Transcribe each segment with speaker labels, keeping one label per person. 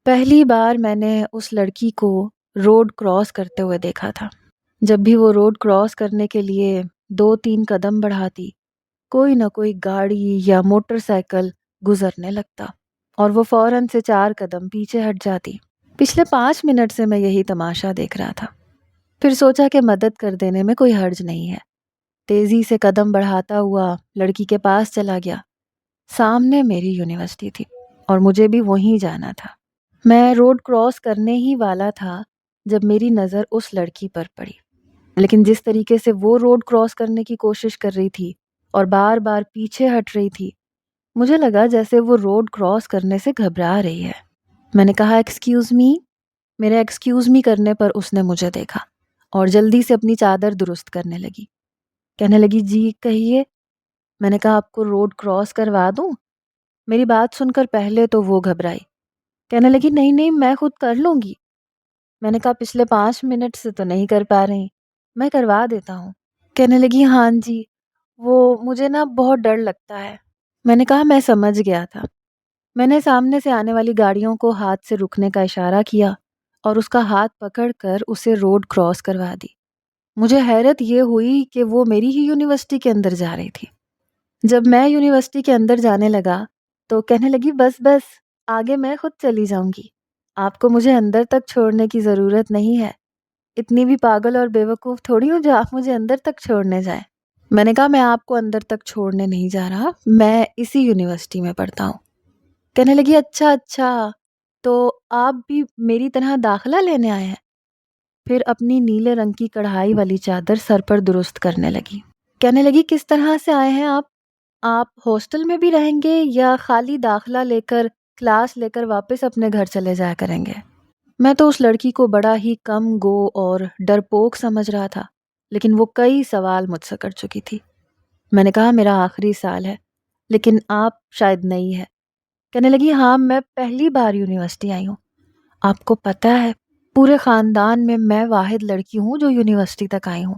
Speaker 1: پہلی بار میں نے اس لڑکی کو روڈ کراس کرتے ہوئے دیکھا تھا۔ جب بھی وہ روڈ کراس کرنے کے لیے 2-3 قدم بڑھاتی، کوئی نہ کوئی گاڑی یا موٹر سائیکل گزرنے لگتا اور وہ فوراً سے 4 قدم پیچھے ہٹ جاتی۔ پچھلے 5 منٹ سے میں یہی تماشا دیکھ رہا تھا۔ پھر سوچا کہ مدد کر دینے میں کوئی حرج نہیں ہے۔ تیزی سے قدم بڑھاتا ہوا لڑکی کے پاس چلا گیا۔ سامنے میری یونیورسٹی تھی اور مجھے بھی وہیں جانا تھا۔ میں روڈ کراس کرنے ہی والا تھا جب میری نظر اس لڑکی پر پڑی، لیکن جس طریقے سے وہ روڈ کراس کرنے کی کوشش کر رہی تھی اور بار بار پیچھے ہٹ رہی تھی، مجھے لگا جیسے وہ روڈ کراس کرنے سے گھبرا رہی ہے۔ میں نے کہا ایکسکیوز می۔ میرے ایکسکیوز می کرنے پر اس نے مجھے دیکھا اور جلدی سے اپنی چادر درست کرنے لگی۔ کہنے لگی جی کہیے۔ میں نے کہا آپ کو روڈ کراس کروا دوں؟ میری بات سن کر پہلے تو وہ گھبرائی۔ کہنے لگی نہیں نہیں میں خود کر لوں گی۔ میں نے کہا پچھلے 5 منٹ سے تو نہیں کر پا رہی، میں کروا دیتا ہوں۔ کہنے لگی ہاں جی، وہ مجھے بہت ڈر لگتا ہے۔ میں نے کہا میں سمجھ گیا تھا۔ میں نے سامنے سے آنے والی گاڑیوں کو ہاتھ سے رکنے کا اشارہ کیا اور اس کا ہاتھ پکڑ کر اسے روڈ کراس کروا دی۔ مجھے حیرت یہ ہوئی کہ وہ میری ہی یونیورسٹی کے اندر جا رہی تھی۔ جب میں یونیورسٹی کے اندر جانے لگا تو کہنے لگی بس بس آگے میں خود چلی جاؤں گی، آپ کو مجھے اندر تک چھوڑنے کی ضرورت نہیں ہے۔ اتنی بھی پاگل اور بیوقوف تھوڑی ہوں جو آپ مجھے اندر تک چھوڑنے جائیں۔ میں نے کہا میں آپ کو اندر تک چھوڑنے نہیں جا رہا، میں اسی یونیورسٹی میں پڑھتا ہوں۔ کہنے لگی اچھا اچھا، تو آپ بھی میری طرح داخلہ لینے آئے ہیں؟ پھر اپنی نیلے رنگ کی کڑھائی والی چادر سر پر درست کرنے لگی۔ کہنے لگی کس طرح سے آئے ہیں آپ ہاسٹل میں بھی رہیں گے یا خالی داخلہ لے کر کلاس لے کر واپس اپنے گھر چلے جایا کریں گے؟ میں تو اس لڑکی کو بڑا ہی کم گو اور ڈرپوک سمجھ رہا تھا، لیکن وہ کئی سوال مجھ سے کر چکی تھی۔ میں نے کہا میرا آخری سال ہے، لیکن آپ شاید نئی ہے۔ کہنے لگی ہاں میں پہلی بار یونیورسٹی آئی ہوں۔ آپ کو پتہ ہے پورے خاندان میں واحد لڑکی ہوں جو یونیورسٹی تک آئی ہوں،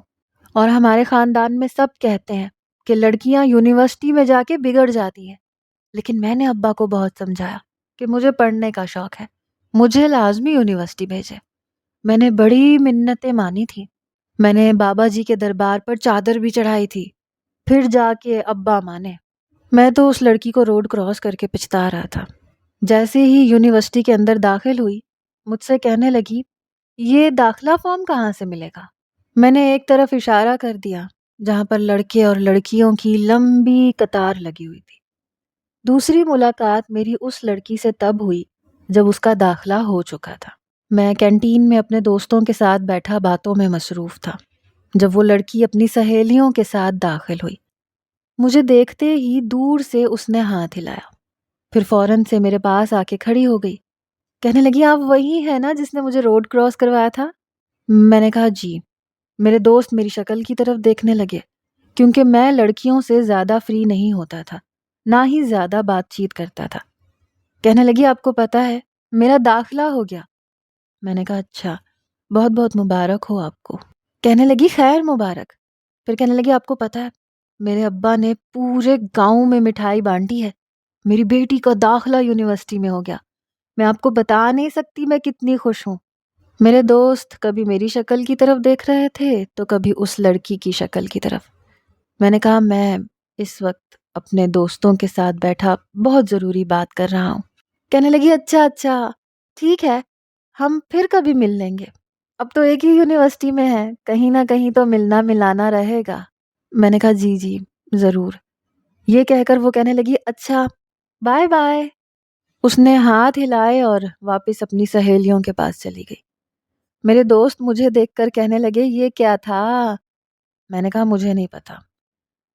Speaker 1: اور ہمارے خاندان میں سب کہتے ہیں کہ لڑکیاں یونیورسٹی میں جا کے بگڑ جاتی ہیں، لیکن میں نے ابا کو بہت سمجھایا کہ مجھے پڑھنے کا شوق ہے، مجھے لازمی یونیورسٹی بھیجے۔ میں نے بڑی منتیں مانی تھی، میں نے بابا جی کے دربار پر چادر بھی چڑھائی تھی، پھر جا کے ابا مانے۔ میں تو اس لڑکی کو روڈ کراس کر کے پچھتا رہا تھا۔ جیسے ہی یونیورسٹی کے اندر داخل ہوئی مجھ سے کہنے لگی یہ داخلہ فارم کہاں سے ملے گا؟ میں نے ایک طرف اشارہ کر دیا جہاں پر لڑکے اور لڑکیوں کی لمبی قطار لگی ہوئی تھی۔ دوسری ملاقات میری اس لڑکی سے تب ہوئی جب اس کا داخلہ ہو چکا تھا۔ میں کینٹین میں اپنے دوستوں کے ساتھ بیٹھا باتوں میں مصروف تھا جب وہ لڑکی اپنی سہیلیوں کے ساتھ داخل ہوئی۔ مجھے دیکھتے ہی دور سے اس نے ہاتھ ہلایا، پھر فوراً سے میرے پاس آ کے کھڑی ہو گئی۔ کہنے لگی آپ وہی ہیں نا جس نے مجھے روڈ کراس کروایا تھا؟ میں نے کہا جی۔ میرے دوست میری شکل کی طرف دیکھنے لگے کیونکہ میں لڑکیوں سے زیادہ فری نہیں ہوتا تھا، نہ ہی زیادہ بات چیت کرتا تھا۔ کہنے لگی آپ کو پتہ ہے میرا داخلہ ہو گیا؟ میں نے کہا اچھا، بہت بہت مبارک ہو آپ کو۔ کہنے لگی خیر مبارک۔ پھر کہنے لگی آپ کو پتہ ہے میرے ابا نے پورے گاؤں میں مٹھائی بانٹی ہے، میری بیٹی کا داخلہ یونیورسٹی میں ہو گیا، میں آپ کو بتا نہیں سکتی میں کتنی خوش ہوں۔ میرے دوست کبھی میری شکل کی طرف دیکھ رہے تھے تو کبھی اس لڑکی کی شکل کی طرف۔ میں نے کہا میں اس وقت اپنے دوستوں کے ساتھ بیٹھا بہت ضروری بات کر رہا ہوں۔ کہنے لگی اچھا اچھا ٹھیک ہے، ہم پھر کبھی مل لیں گے، اب تو ایک ہی یونیورسٹی میں ہے، کہیں نہ کہیں تو ملنا ملانا رہے گا۔ میں نے کہا جی جی ضرور۔ یہ کہہ کر وہ کہنے لگی اچھا بائے بائے۔ اس نے ہاتھ ہلائے اور واپس اپنی سہیلیوں کے پاس چلی گئی۔ میرے دوست مجھے دیکھ کر کہنے لگے یہ کیا تھا؟ میں نے کہا مجھے نہیں پتا۔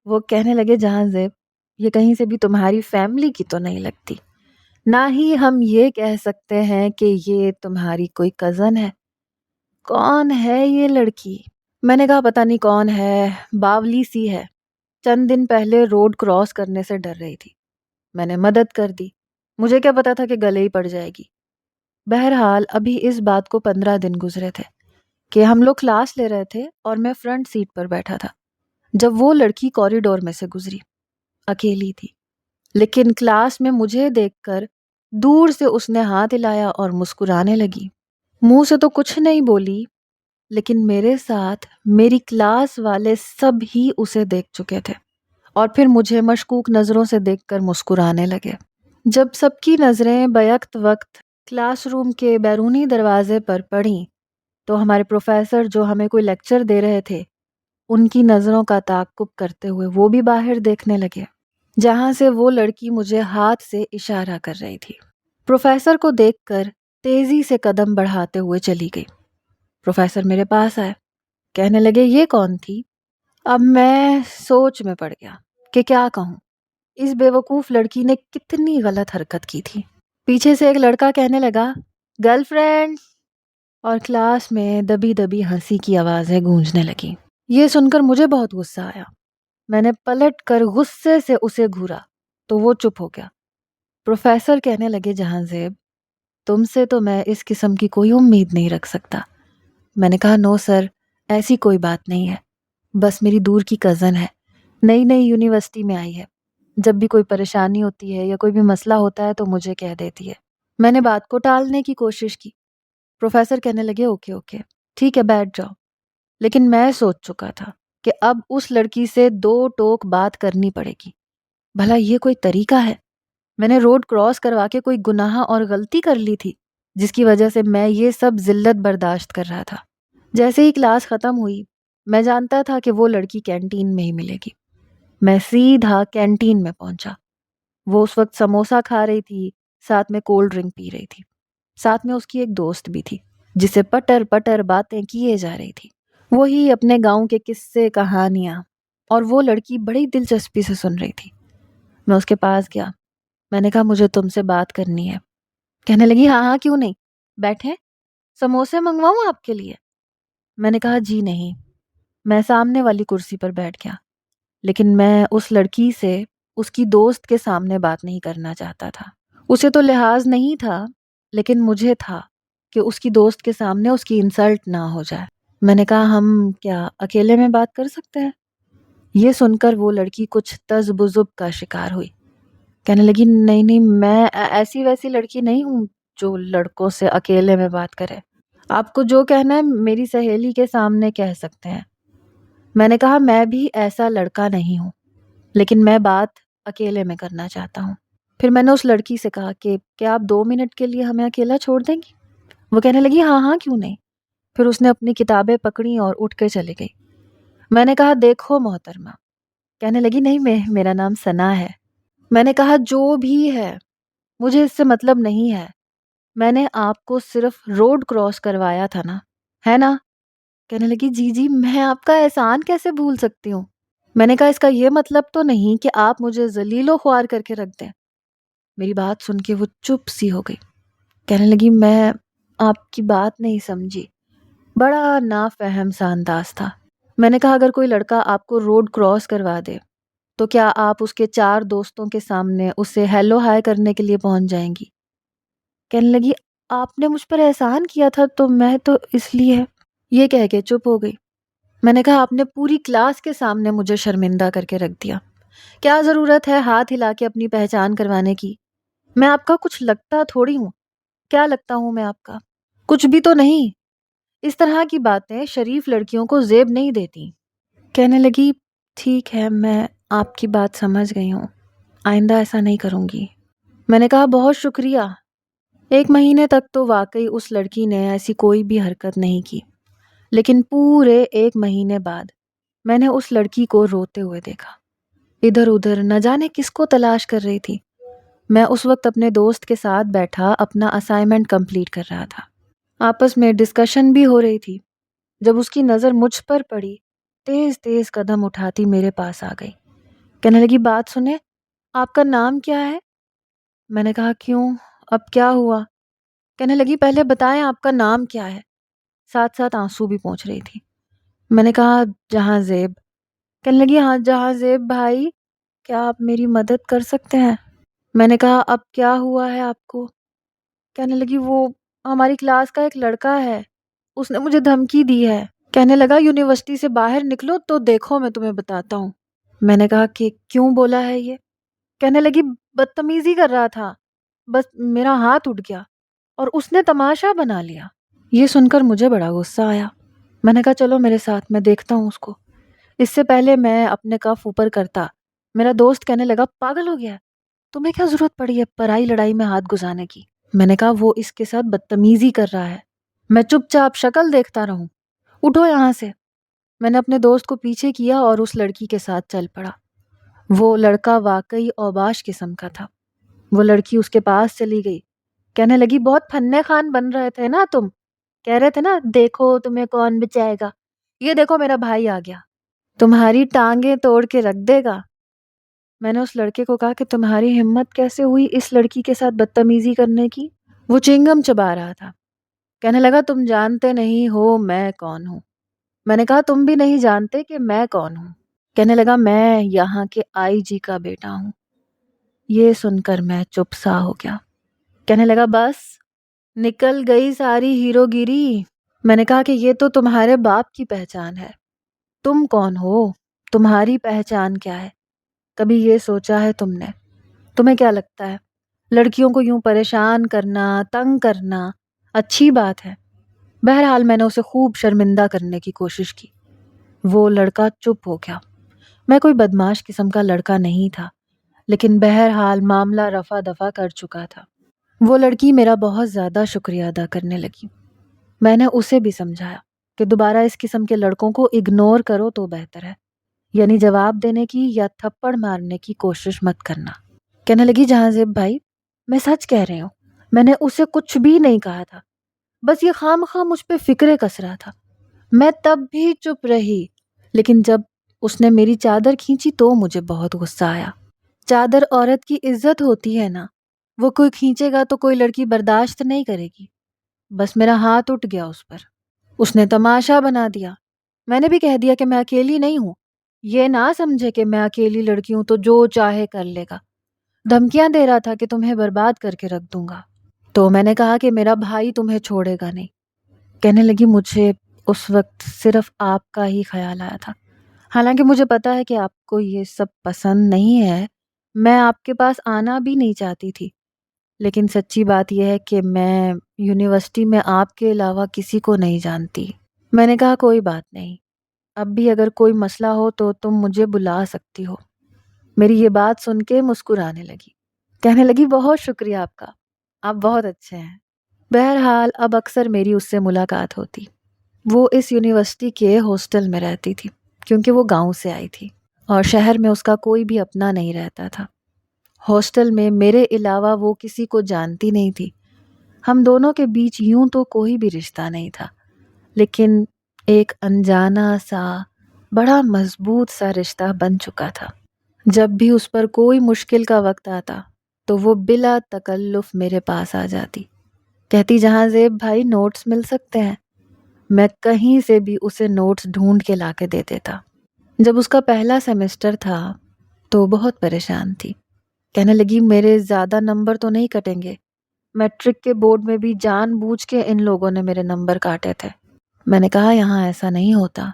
Speaker 1: وہ کہنے لگے جہاں زیب یہ کہیں سے بھی تمہاری فیملی کی تو نہیں لگتی، نہ ہی ہم یہ کہہ سکتے ہیں کہ یہ تمہاری کوئی کزن ہے۔ کون ہے یہ لڑکی؟ میں نے کہا پتہ نہیں کون ہے، باولی سی ہے، چند دن پہلے روڈ کراس کرنے سے ڈر رہی تھی، میں نے مدد کر دی، مجھے کیا پتا تھا کہ گلے ہی پڑ جائے گی۔ بہرحال ابھی اس بات کو 15 دن گزرے تھے کہ ہم لوگ کلاس لے رہے تھے اور میں فرنٹ سیٹ پر بیٹھا تھا جب وہ لڑکی کوریڈور میں سے گزری، اکیلی تھی، لیکن کلاس میں مجھے دیکھ کر دور سے اس نے ہاتھ ہلایا اور مسکرانے لگی۔ منہ سے تو کچھ نہیں بولی، لیکن میرے ساتھ میری کلاس والے سب ہی اسے دیکھ چکے تھے اور پھر مجھے مشکوک نظروں سے دیکھ کر مسکرانے لگے۔ جب سب کی نظریں بیک وقت کلاس روم کے بیرونی دروازے پر پڑیں تو ہمارے پروفیسر جو ہمیں کوئی لیکچر دے رہے تھے، ان کی نظروں کا تعاقب کرتے ہوئے وہ بھی باہر دیکھنے لگے، جہاں سے وہ لڑکی مجھے ہاتھ سے اشارہ کر رہی تھی۔ پروفیسر کو دیکھ کر تیزی سے قدم بڑھاتے ہوئے چلی گئی۔ پروفیسر میرے پاس آئے، کہنے لگے یہ کون تھی؟ اب میں سوچ میں پڑ گیا کہ کیا کہوں، اس بے وقوف لڑکی نے کتنی غلط حرکت کی تھی۔ پیچھے سے ایک لڑکا کہنے لگا گرل فرینڈ، اور کلاس میں دبی دبی ہنسی کی آوازیں گونجنے لگیں۔ یہ سن کر مجھے بہت غصہ آیا۔ میں نے پلٹ کر غصے سے اسے گھورا تو وہ چپ ہو گیا۔ پروفیسر کہنے لگے جہاں زیب، تم سے تو میں اس قسم کی کوئی امید نہیں رکھ سکتا۔ میں نے کہا نو سر، ایسی کوئی بات نہیں ہے، بس میری دور کی کزن ہے، نئی نئی یونیورسٹی میں آئی ہے، جب بھی کوئی پریشانی ہوتی ہے یا کوئی بھی مسئلہ ہوتا ہے تو مجھے کہہ دیتی ہے۔ میں نے بات کو ٹالنے کی کوشش کی۔ پروفیسر کہنے لگے اوکے اوکے ٹھیک ہے بیٹھ جاؤ، لیکن میں سوچ چکا تھا کہ اب اس لڑکی سے دو ٹوک بات کرنی پڑے گی۔ بھلا یہ کوئی طریقہ ہے؟ میں نے روڈ کراس کروا کے کوئی گناہ اور غلطی کر لی تھی جس کی وجہ سے میں یہ سب ذلت برداشت کر رہا تھا؟ جیسے ہی کلاس ختم ہوئی میں جانتا تھا کہ وہ لڑکی کینٹین میں ہی ملے گی۔ میں سیدھا کینٹین میں پہنچا۔ وہ اس وقت سموسا کھا رہی تھی، ساتھ میں کولڈ ڈرنک پی رہی تھی، ساتھ میں اس کی ایک دوست بھی تھی جسے پٹر پٹر باتیں کیے جا رہی تھی، وہی اپنے گاؤں کے قصے کہانیاں، اور وہ لڑکی بڑی دلچسپی سے سن رہی تھی۔ میں اس کے پاس گیا، میں نے کہا مجھے تم سے بات کرنی ہے۔ کہنے لگی ہاں ہاں کیوں نہیں، بیٹھیں، سموسے منگواؤں آپ کے لیے؟ میں نے کہا جی نہیں۔ میں سامنے والی کرسی پر بیٹھ گیا، لیکن میں اس لڑکی سے اس کی دوست کے سامنے بات نہیں کرنا چاہتا تھا۔ اسے تو لحاظ نہیں تھا، لیکن مجھے تھا کہ اس کی دوست کے سامنے اس کی انسلٹ نہ ہو جائے۔ میں نے کہا ہم کیا اکیلے میں بات کر سکتے ہیں؟ یہ سن کر وہ لڑکی کچھ تذبذب کا شکار ہوئی، کہنے لگی نہیں نہیں، میں ایسی ویسی لڑکی نہیں ہوں جو لڑکوں سے اکیلے میں بات کرے، آپ کو جو کہنا ہے میری سہیلی کے سامنے کہہ سکتے ہیں۔ میں نے کہا میں بھی ایسا لڑکا نہیں ہوں، لیکن میں بات اکیلے میں کرنا چاہتا ہوں۔ پھر میں نے اس لڑکی سے کہا کہ کیا آپ 2 منٹ کے لیے ہمیں اکیلا چھوڑ دیں گی؟ وہ کہنے لگی ہاں ہاں کیوں نہیں۔ پھر اس نے اپنی کتابیں پکڑی اور اٹھ کے چلی گئی۔ میں نے کہا دیکھو محترمہ، کہنے لگی نہیں میرا نام ثنا ہے۔ میں نے کہا جو بھی ہے مجھے اس سے مطلب نہیں ہے، میں نے آپ کو صرف روڈ کراس کروایا تھا نا، ہے نا؟ کہنے لگی جی جی، میں آپ کا احسان کیسے بھول سکتی ہوں؟ میں نے کہا اس کا یہ مطلب تو نہیں کہ آپ مجھے ذلیل و خوار کر کے رکھ دیں۔ میری بات سن کے وہ چپ سی ہو گئی، کہنے لگی میں آپ کی بات نہیں سمجھی، بڑا نافہم سا انداز تھا۔ میں نے کہا اگر کوئی لڑکا آپ کو روڈ کراس کروا دے تو کیا آپ اس کے 4 دوستوں کے سامنے اسے ہیلو ہائے کرنے کے لیے پہنچ جائیں گی؟ کہنے لگی آپ نے مجھ پر احسان کیا تھا تو میں تو اس لیے، یہ کہہ کے چپ ہو گئی۔ میں نے کہا آپ نے پوری کلاس کے سامنے مجھے شرمندہ کر کے رکھ دیا، کیا ضرورت ہے ہاتھ ہلا کے اپنی پہچان کروانے کی؟ میں آپ کا کچھ لگتا تھوڑی ہوں، کیا لگتا ہوں میں آپ کا؟ کچھ بھی تو نہیں۔ اس طرح کی باتیں شریف لڑکیوں کو زیب نہیں دیتی۔ کہنے لگی ٹھیک ہے، میں آپ کی بات سمجھ گئی ہوں، آئندہ ایسا نہیں کروں گی۔ میں نے کہا بہت شکریہ۔ 1 مہینے تک تو واقعی اس لڑکی نے ایسی کوئی بھی حرکت نہیں کی، لیکن پورے 1 مہینے بعد میں نے اس لڑکی کو روتے ہوئے دیکھا، ادھر ادھر نہ جانے کس کو تلاش کر رہی تھی۔ میں اس وقت اپنے دوست کے ساتھ بیٹھا اپنا اسائنمنٹ کمپلیٹ کر رہا تھا، آپس میں ڈسکشن بھی ہو رہی تھی، جب اس کی نظر مجھ پر پڑی تیز تیز قدم اٹھاتی میرے پاس آ گئی، کہنے لگی بات سنیں، آپ کا نام کیا ہے؟ میں نے کہا کیوں، اب کیا ہوا؟ کہنے لگی پہلے بتائیں آپ کا نام کیا ہے، ساتھ ساتھ آنسو بھی پہنچ رہی تھی۔ میں نے کہا جہاں زیب۔ کہنے لگی ہاں جہاں زیب بھائی، کیا آپ میری مدد کر سکتے ہیں؟ میں نے کہا اب کیا ہوا ہے آپ کو؟ کہنے لگی وہ ہماری کلاس کا ایک لڑکا ہے، اس نے مجھے دھمکی دی ہے، کہنے لگا یونیورسٹی سے باہر نکلو تو دیکھو میں تمہیں بتاتا ہوں۔ میں نے کہا کہ کیوں بولا ہے یہ؟ کہنے لگی بدتمیزی کر رہا تھا، بس میرا ہاتھ اٹھ گیا اور اس نے تماشا بنا لیا۔ یہ سن کر مجھے بڑا غصہ آیا۔ میں نے کہا چلو میرے ساتھ، میں دیکھتا ہوں اس کو۔ اس سے پہلے میں اپنے کف اوپر کرتا، میرا دوست کہنے لگا پاگل ہو گیا ہے، تمہیں کیا ضرورت پڑی ہے پرائی لڑائی میں ہاتھ گھسانے کی؟ میں نے کہا وہ اس کے ساتھ بدتمیزی کر رہا ہے، میں چپ چاپ شکل دیکھتا رہوں؟ اٹھو یہاں سے۔ میں نے اپنے دوست کو پیچھے کیا اور اس لڑکی کے ساتھ چل پڑا۔ وہ لڑکا واقعی اوباش قسم کا تھا۔ وہ لڑکی اس کے پاس چلی گئی، کہنے لگی بہت پھنے خان بن رہے تھے نا تم، کہہ رہے تھے نا دیکھو تمہیں کون بچائے گا، یہ دیکھو میرا بھائی آ گیا، تمہاری ٹانگیں توڑ کے رکھ دے گا۔ میں نے اس لڑکے کو کہا کہ تمہاری ہمت کیسے ہوئی اس لڑکی کے ساتھ بدتمیزی کرنے کی؟ وہ چنگم چبا رہا تھا، کہنے لگا تم جانتے نہیں ہو میں کون ہوں۔ میں نے کہا تم بھی نہیں جانتے کہ میں کون ہوں؟ کہنے لگا میں یہاں کے آئی جی کا بیٹا ہوں۔ یہ سن کر میں چپ سا ہو گیا۔ کہنے لگا بس نکل گئی ساری ہیرو گیری۔ میں نے کہا کہ یہ تو تمہارے باپ کی پہچان ہے، تم کون ہو؟ تمہاری پہچان کیا ہے؟ کبھی یہ سوچا ہے تم نے؟ تمہیں کیا لگتا ہے لڑکیوں کو یوں پریشان کرنا، تنگ کرنا اچھی بات ہے؟ بہرحال میں نے اسے خوب شرمندہ کرنے کی کوشش کی۔ وہ لڑکا چپ ہو گیا۔ میں کوئی بدماش قسم کا لڑکا نہیں تھا، لیکن بہرحال معاملہ رفع دفع کر چکا تھا۔ وہ لڑکی میرا بہت زیادہ شکریہ ادا کرنے لگی۔ میں نے اسے بھی سمجھایا کہ دوبارہ اس قسم کے لڑکوں کو اگنور کرو تو بہتر ہے، یعنی جواب دینے کی یا تھپڑ مارنے کی کوشش مت کرنا۔ کہنے لگی جہاں زیب بھائی میں سچ کہہ رہی ہوں، میں نے اسے کچھ بھی نہیں کہا تھا، بس یہ خام خواہ مجھ پہ فکرے کس رہا تھا۔ میں تب بھی چپ رہی، لیکن جب اس نے میری چادر کھینچی تو مجھے بہت غصہ آیا۔ چادر عورت کی عزت ہوتی ہے نا، وہ کوئی کھینچے گا تو کوئی لڑکی برداشت نہیں کرے گی۔ بس میرا ہاتھ اٹھ گیا اس پر، اس نے تماشا بنا دیا۔ میں نے بھی کہہ دیا کہ میں اکیلی نہیں ہوں، یہ نہ سمجھے کہ میں اکیلی لڑکی ہوں تو جو چاہے کر لے گا۔ دھمکیاں دے رہا تھا کہ تمہیں برباد کر کے رکھ دوں گا۔ تو میں نے کہا کہ میرا بھائی تمہیں چھوڑے گا نہیں۔ کہنے لگی مجھے اس وقت صرف آپ کا ہی خیال آیا تھا، حالانکہ مجھے پتا ہے کہ آپ کو یہ سب پسند نہیں ہے، میں آپ کے پاس آنا بھی نہیں چاہتی تھی، لیکن سچی بات یہ ہے کہ میں یونیورسٹی میں آپ کے علاوہ کسی کو نہیں جانتی۔ میں نے کہا کوئی بات نہیں، اب بھی اگر کوئی مسئلہ ہو تو تم مجھے بلا سکتی ہو۔ میری یہ بات سن کے مسکرانے لگی، کہنے لگی بہت شکریہ آپ کا، آپ بہت اچھے ہیں۔ بہرحال اب اکثر میری اس سے ملاقات ہوتی۔ وہ اس یونیورسٹی کے ہاسٹل میں رہتی تھی کیونکہ وہ گاؤں سے آئی تھی اور شہر میں اس کا کوئی بھی اپنا نہیں رہتا تھا۔ ہاسٹل میں میرے علاوہ وہ کسی کو جانتی نہیں تھی۔ ہم دونوں کے بیچ یوں تو کوئی بھی رشتہ نہیں تھا، لیکن ایک انجانا سا بڑا مضبوط سا رشتہ بن چکا تھا۔ جب بھی اس پر کوئی مشکل کا وقت آتا تو وہ بلا تکلف میرے پاس آ جاتی، کہتی جہاں زیب بھائی نوٹس مل سکتے ہیں۔ میں کہیں سے بھی اسے نوٹس ڈھونڈ کے لا کے دے دیتا۔ جب اس کا پہلا سیمسٹر تھا تو بہت پریشان تھی، کہنے لگی میرے زیادہ نمبر تو نہیں کٹیں گے، میٹرک کے بورڈ میں بھی جان بوجھ کے ان لوگوں نے میرے نمبر کاٹے تھے۔ میں نے کہا یہاں ایسا نہیں ہوتا،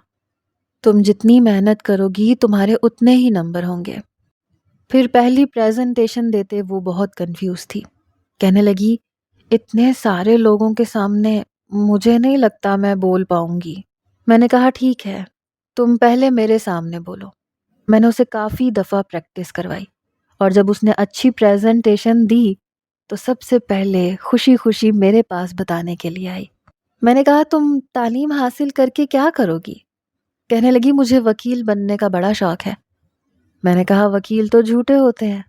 Speaker 1: تم جتنی محنت کرو گی تمہارے اتنے ہی نمبر ہوں گے۔ پھر پہلی پریزنٹیشن دیتے وہ بہت کنفیوز تھی، کہنے لگی اتنے سارے لوگوں کے سامنے مجھے نہیں لگتا میں بول پاؤں گی۔ میں نے کہا ٹھیک ہے تم پہلے میرے سامنے بولو۔ میں نے اسے کافی دفعہ پریکٹس کروائی اور جب اس نے اچھی پریزنٹیشن دی تو سب سے پہلے خوشی خوشی میرے پاس بتانے کے لیے آئی۔ میں نے کہا تم تعلیم حاصل کر کے کیا کرو گی؟ کہنے لگی مجھے وکیل بننے کا بڑا شوق ہے۔ میں نے کہا وکیل تو جھوٹے ہوتے ہیں۔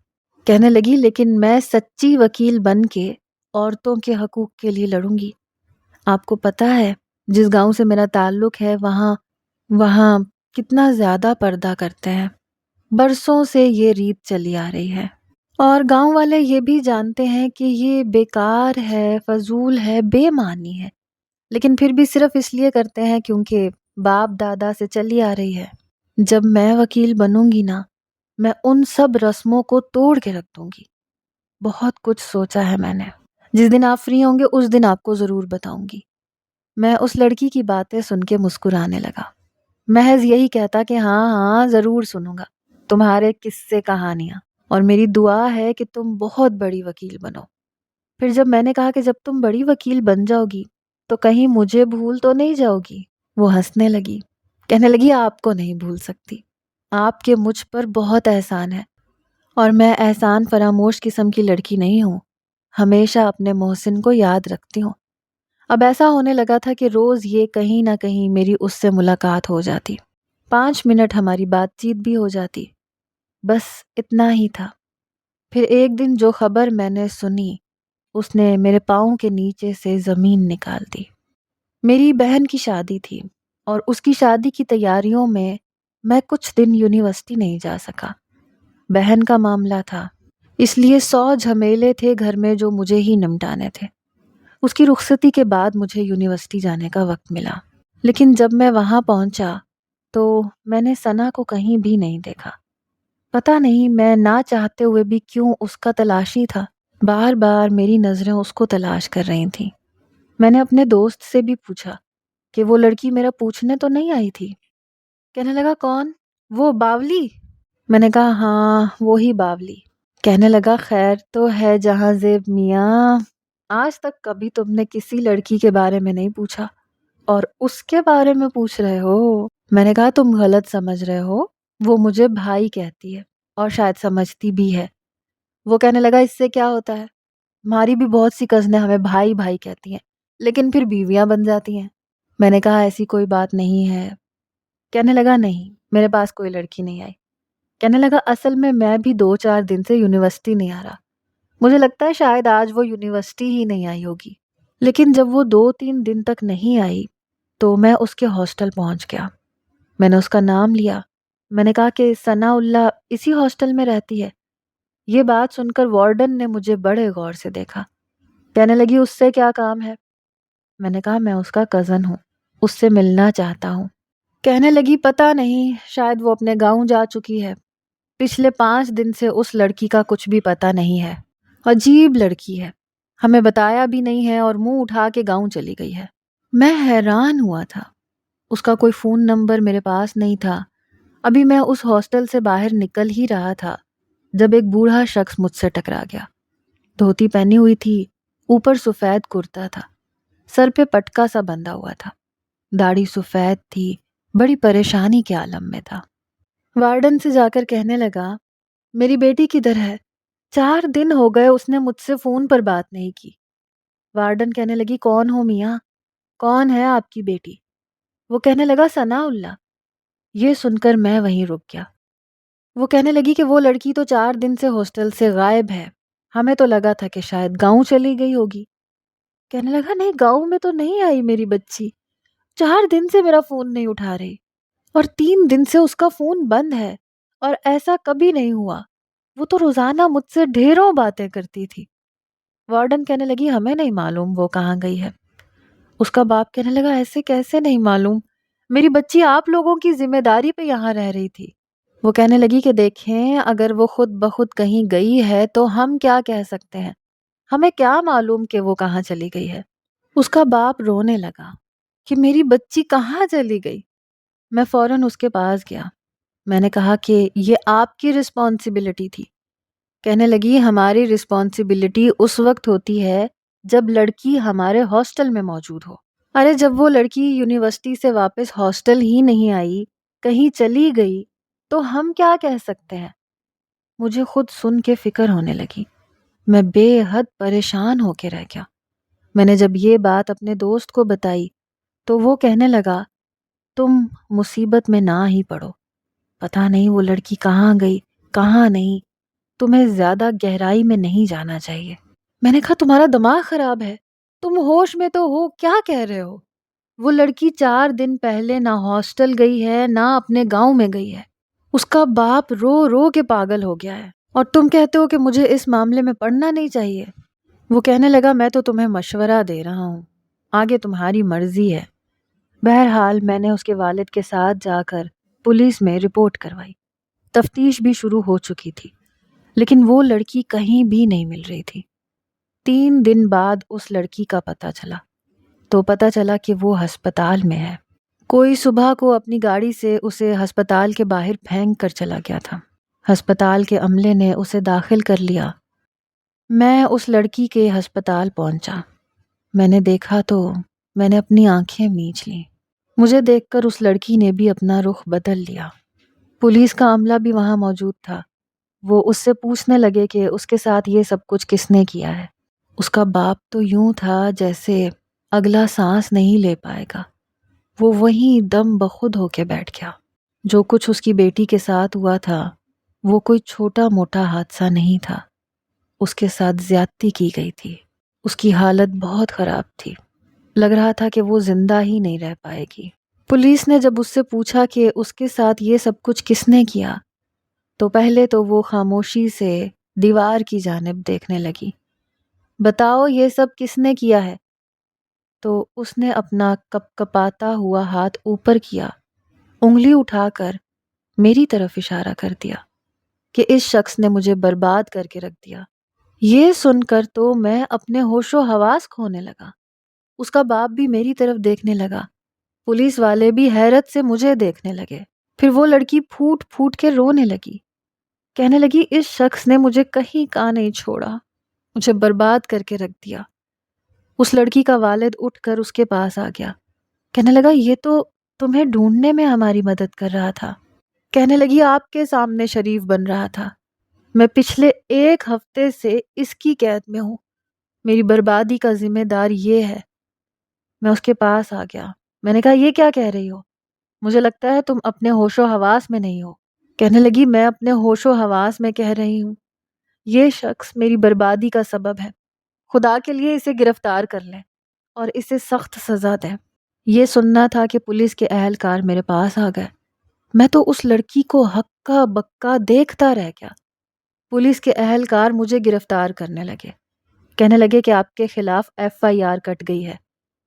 Speaker 1: کہنے لگی لیکن میں سچی وکیل بن کے عورتوں کے حقوق کے لیے لڑوں گی۔ آپ کو پتہ ہے جس گاؤں سے میرا تعلق ہے وہاں کتنا زیادہ پردہ کرتے ہیں، برسوں سے یہ ریت چلی آ رہی ہے، اور گاؤں والے یہ بھی جانتے ہیں کہ یہ بیکار ہے، فضول ہے، بے معنی ہے، لیکن پھر بھی صرف اس لیے کرتے ہیں کیونکہ باپ دادا سے چلی آ رہی ہے۔ جب میں وکیل بنوں گی نا، میں ان سب رسموں کو توڑ کے رکھ دوں گی۔ بہت کچھ سوچا ہے میں نے، جس دن آپ فری ہوں گے اس دن آپ کو ضرور بتاؤں گی۔ میں اس لڑکی کی باتیں سن کے مسکرانے لگا، محض یہی کہتا کہ ہاں ہاں ضرور سنوں گا تمہارے قصے کہانیاں، اور میری دعا ہے کہ تم بہت بڑی وکیل بنو۔ پھر جب میں نے کہا کہ جب تم بڑی وکیل بن جاؤ گی تو کہیں مجھے بھول تو نہیں جاؤ گی، وہ ہنسنے لگی، کہنے لگی آپ کو نہیں بھول سکتی، آپ کے مجھ پر بہت احسان ہے، اور میں احسان فراموش قسم کی لڑکی نہیں ہوں، ہمیشہ اپنے محسن کو یاد رکھتی ہوں۔ اب ایسا ہونے لگا تھا کہ روز یہ کہیں نہ کہیں میری اس سے ملاقات ہو جاتی، 5 منٹ ہماری بات چیت بھی ہو جاتی، بس اتنا ہی تھا۔ پھر ایک دن جو خبر میں نے سنی اس نے میرے پاؤں کے نیچے سے زمین نکال دی۔ میری بہن کی شادی تھی اور اس کی شادی کی تیاریوں میں کچھ دن یونیورسٹی نہیں جا سکا۔ بہن کا معاملہ تھا، اس لیے 100 جھمیلے تھے گھر میں جو مجھے ہی نمٹانے تھے۔ اس کی رخصتی کے بعد مجھے یونیورسٹی جانے کا وقت ملا، لیکن جب میں وہاں پہنچا تو میں نے ثنا کو کہیں بھی نہیں دیکھا۔ پتہ نہیں میں نہ چاہتے ہوئے بھی کیوں اس کا تلاشی تھا، بار بار میری نظریں اس کو تلاش کر رہی تھیں۔ میں نے اپنے دوست سے بھی پوچھا کہ وہ لڑکی میرا پوچھنے تو نہیں آئی تھی؟ کہنے لگا کون؟ وہ باولی؟ میں نے کہا ہاں وہی باولی۔ کہنے لگا خیر تو ہے جہاں زیب میاں، آج تک کبھی تم نے کسی لڑکی کے بارے میں نہیں پوچھا اور اس کے بارے میں پوچھ رہے ہو؟ میں نے کہا تم غلط سمجھ رہے ہو، وہ مجھے بھائی کہتی ہے اور شاید سمجھتی بھی ہے۔ وہ کہنے لگا اس سے کیا ہوتا ہے، ہماری بھی بہت سی کزنیں ہمیں بھائی بھائی کہتی ہیں لیکن پھر بیویاں بن جاتی ہیں۔ میں نے کہا ایسی کوئی بات نہیں ہے۔ کہنے لگا نہیں میرے پاس کوئی لڑکی نہیں آئی۔ کہنے لگا اصل میں بھی 2-4 دن سے یونیورسٹی نہیں آ رہا، مجھے لگتا ہے شاید آج وہ یونیورسٹی ہی نہیں آئی ہوگی۔ لیکن جب وہ 2-3 دن تک نہیں آئی تو میں اس کے ہاسٹل پہنچ گیا۔ میں نے اس کا نام لیا، میں نے کہا کہ ثنا اللہ اسی ہاسٹل میں رہتی ہے۔ یہ بات سن کر وارڈن نے مجھے بڑے غور سے دیکھا، کہنے لگی اس سے کیا کام ہے؟ میں نے کہا میں اس کا کزن ہوں، اس سے ملنا چاہتا ہوں۔ کہنے لگی پتہ نہیں شاید وہ اپنے گاؤں جا چکی ہے، پچھلے 5 دن سے اس لڑکی کا کچھ بھی پتہ نہیں ہے، عجیب لڑکی ہے، ہمیں بتایا بھی نہیں ہے اور منہ اٹھا کے گاؤں چلی گئی ہے۔ میں حیران ہوا تھا، اس کا کوئی فون نمبر میرے پاس نہیں تھا۔ ابھی میں اس ہاسٹل سے باہر نکل ہی رہا تھا جب ایک بوڑھا شخص مجھ سے ٹکرا گیا۔ دھوتی پہنی ہوئی تھی، اوپر سفید کرتا تھا، سر پہ پٹکا سا بندھا ہوا تھا، داڑھی سفید تھی، بڑی پریشانی کے عالم میں تھا۔ وارڈن سے جا کر کہنے لگا میری بیٹی کدھر ہے؟ 4 دن ہو گئے اس نے مجھ سے فون پر بات نہیں کی۔ وارڈن کہنے لگی کون ہو میاں، کون ہے آپ کی بیٹی؟ وہ کہنے لگا ثنا اللہ۔ یہ سن کر میں وہیں رک گیا۔ وہ کہنے لگی کہ وہ لڑکی تو 4 دن سے ہاسٹل سے غائب ہے، ہمیں تو لگا تھا کہ شاید گاؤں چلی گئی ہوگی۔ کہنے لگا نہیں گاؤں میں تو نہیں آئی میری بچی، 4 دن سے میرا فون نہیں اٹھا رہی اور 3 دن سے اس کا فون بند ہے، اور ایسا کبھی نہیں ہوا، وہ تو روزانہ مجھ سے ڈھیروں باتیں کرتی تھی۔ وارڈن کہنے لگی ہمیں نہیں معلوم وہ کہاں گئی ہے۔ اس کا باپ کہنے لگا ایسے کیسے نہیں معلوم، میری بچی آپ لوگوں کی ذمہ داری پہ یہاں رہ رہی تھی۔ وہ کہنے لگی کہ دیکھیں اگر وہ خود بخود کہیں گئی ہے تو ہم کیا کہہ سکتے ہیں، ہمیں کیا معلوم کہ وہ کہاں چلی گئی ہے۔ اس کا باپ رونے لگا کہ میری بچی کہاں چلی گئی۔ میں فوراً اس کے پاس گیا، میں نے کہا کہ یہ آپ کی رسپانسبلٹی تھی۔ کہنے لگی ہماری رسپانسبلٹی اس وقت ہوتی ہے جب لڑکی ہمارے ہاسٹل میں موجود ہو۔ ارے جب وہ لڑکی یونیورسٹی سے واپس ہاسٹل ہی نہیں آئی، کہیں چلی گئی تو ہم کیا کہہ سکتے ہیں؟ مجھے خود سن کے فکر ہونے لگی، میں بے حد پریشان ہو کے رہ گیا۔ میں نے جب یہ بات اپنے دوست کو بتائی تو وہ کہنے لگا تم مصیبت میں نہ ہی پڑو، پتہ نہیں وہ لڑکی کہاں گئی کہاں نہیں، تمہیں زیادہ گہرائی میں نہیں جانا چاہیے۔ میں نے کہا تمہارا دماغ خراب ہے، تم ہوش میں تو ہو، کیا کہہ رہے ہو؟ وہ لڑکی 4 دن پہلے نہ ہاسٹل گئی ہے نہ اپنے گاؤں میں گئی ہے۔ اس کا باپ رو رو کے پاگل ہو گیا ہے اور تم کہتے ہو کہ مجھے اس معاملے میں پڑھنا نہیں چاہیے۔ وہ کہنے لگا میں تو تمہیں مشورہ دے رہا ہوں، آگے تمہاری مرضی ہے۔ بہرحال میں نے اس کے والد کے ساتھ جا کر پولیس میں رپورٹ کروائی، تفتیش بھی شروع ہو چکی تھی، لیکن وہ لڑکی کہیں بھی نہیں مل رہی تھی۔ 3 دن بعد اس لڑکی کا پتہ چلا تو پتہ چلا کہ وہ ہسپتال میں ہے۔ کوئی صبح کو اپنی گاڑی سے اسے ہسپتال کے باہر پھینک کر چلا گیا تھا۔ ہسپتال کے عملے نے اسے داخل کر لیا میں اس لڑکی کے ہسپتال پہنچا۔ میں نے دیکھا تو میں نے اپنی آنکھیں میچ لیں۔ مجھے دیکھ کر اس لڑکی نے بھی اپنا رخ بدل لیا۔ پولیس کا عملہ بھی وہاں موجود تھا۔ وہ اس سے پوچھنے لگے کہ اس کے ساتھ یہ سب کچھ کس نے کیا ہے۔ اس کا باپ تو یوں تھا جیسے اگلا سانس نہیں لے پائے گا۔ وہ وہیں دم بخود ہو کے بیٹھ گیا۔ جو کچھ اس کی بیٹی کے ساتھ ہوا تھا وہ کوئی چھوٹا موٹا حادثہ نہیں تھا۔ اس کے ساتھ زیادتی کی گئی تھی۔ اس کی حالت بہت خراب تھی۔ لگ رہا تھا کہ وہ زندہ ہی نہیں رہ پائے گی۔ پولیس نے جب اس سے پوچھا کہ اس کے ساتھ یہ سب کچھ کس نے کیا تو پہلے تو وہ خاموشی سے دیوار کی جانب دیکھنے لگی۔ بتاؤ یہ سب کس نے کیا ہے؟ تو اس نے اپنا کپ کپاتا ہوا ہاتھ اوپر کیا، انگلی اٹھا کر میری طرف اشارہ کر دیا کہ اس شخص نے مجھے برباد کر کے رکھ دیا۔ یہ سن کر تو میں اپنے ہوش و حواس کھونے لگا۔ اس کا باپ بھی میری طرف دیکھنے لگا۔ پولیس والے بھی حیرت سے مجھے دیکھنے لگے۔ پھر وہ لڑکی پھوٹ پھوٹ کے رونے لگی، کہنے لگی اس شخص نے مجھے کہیں کا نہیں چھوڑا، مجھے برباد کر کے رکھ دیا۔ اس لڑکی کا والد اٹھ کر اس کے پاس آ گیا، کہنے لگا یہ تو تمہیں ڈھونڈنے میں ہماری مدد کر رہا تھا۔ کہنے لگی آپ کے سامنے شریف بن رہا تھا۔ میں پچھلے 1 ہفتے سے اس کی قید میں ہوں۔ میری بربادی کا ذمہ دار یہ ہے۔ میں اس کے پاس آ گیا۔ میں نے کہا یہ کیا کہہ رہی ہو؟ مجھے لگتا ہے تم اپنے ہوش و حواس میں نہیں ہو۔ کہنے لگی میں اپنے ہوش و حواس میں کہہ رہی ہوں، یہ شخص میری بربادی کا سبب ہے۔ خدا کے لیے اسے گرفتار کر لیں اور اسے سخت سزا دیں۔ یہ سننا تھا کہ پولیس کے اہلکار میرے پاس آ گئے۔ میں تو اس لڑکی کو ہکا بکا دیکھتا رہ گیا۔ پولیس کے اہلکار مجھے گرفتار کرنے لگے، کہنے لگے کہ آپ کے خلاف FIR کٹ گئی ہے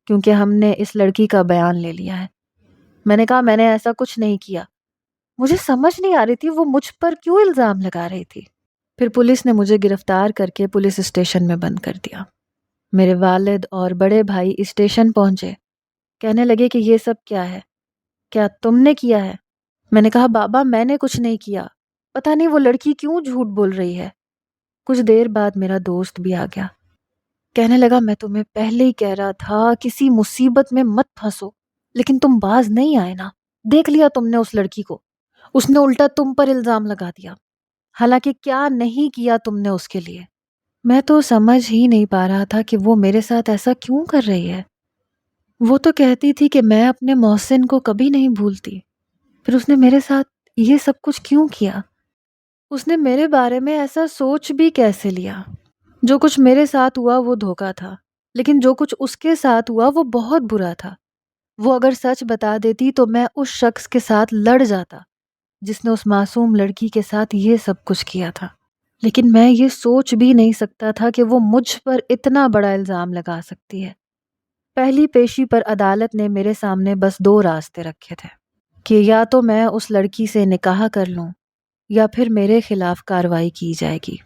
Speaker 1: کیونکہ ہم نے اس لڑکی کا بیان لے لیا ہے۔ میں نے کہا میں نے ایسا کچھ نہیں کیا۔ مجھے سمجھ نہیں آ رہی تھی وہ مجھ پر کیوں الزام لگا رہی تھی۔ پھر پولیس نے مجھے گرفتار کر کے پولیس اسٹیشن میں بند کر دیا۔ میرے والد اور بڑے بھائی اسٹیشن پہنچے، کہنے لگے کہ یہ سب کیا ہے؟ کیا تم نے کیا ہے؟ میں نے کہا بابا میں نے کچھ نہیں کیا، پتہ نہیں وہ لڑکی کیوں جھوٹ بول رہی ہے۔ کچھ دیر بعد میرا دوست بھی آ گیا، کہنے لگا میں تمہیں پہلے ہی کہہ رہا تھا کسی مصیبت میں مت پھنسو، لیکن تم باز نہیں آئے نا۔ دیکھ لیا تم نے اس لڑکی کو، اس نے الٹا تم پر الزام لگا دیا، حالانکہ کیا نہیں کیا تم نے اس کے لیے۔ میں تو سمجھ ہی نہیں پا رہا تھا کہ وہ میرے ساتھ ایسا کیوں کر رہی ہے۔ وہ تو کہتی تھی کہ میں اپنے محسن کو کبھی نہیں بھولتی، پھر اس نے میرے ساتھ یہ سب کچھ کیوں کیا؟ اس نے میرے بارے میں ایسا سوچ بھی کیسے لیا؟ جو کچھ میرے ساتھ ہوا وہ دھوکا تھا، لیکن جو کچھ اس کے ساتھ ہوا وہ بہت برا تھا۔ وہ اگر سچ بتا دیتی تو میں اس شخص کے ساتھ لڑ جاتا جس نے اس معصوم لڑکی کے ساتھ یہ سب کچھ کیا تھا، لیکن میں یہ سوچ بھی نہیں سکتا تھا کہ وہ مجھ پر اتنا بڑا الزام لگا سکتی ہے۔ پہلی پیشی پر عدالت نے میرے سامنے بس 2 راستے رکھے تھے کہ یا تو میں اس لڑکی سے نکاح کر لوں یا پھر میرے خلاف کارروائی کی جائے گی،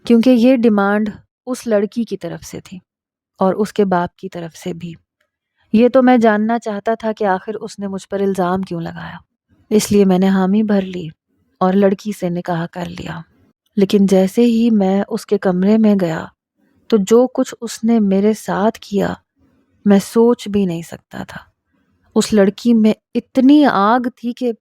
Speaker 1: کیونکہ یہ ڈیمانڈ اس لڑکی کی طرف سے تھی اور اس کے باپ کی طرف سے بھی۔ یہ تو میں جاننا چاہتا تھا کہ آخر اس نے مجھ پر الزام کیوں لگایا، اس لیے میں نے حامی بھر لی اور لڑکی سے نکاح کر لیا۔ لیکن جیسے ہی میں اس کے کمرے میں گیا تو جو کچھ اس نے میرے ساتھ کیا میں سوچ بھی نہیں سکتا تھا۔ اس لڑکی میں اتنی آگ تھی کہ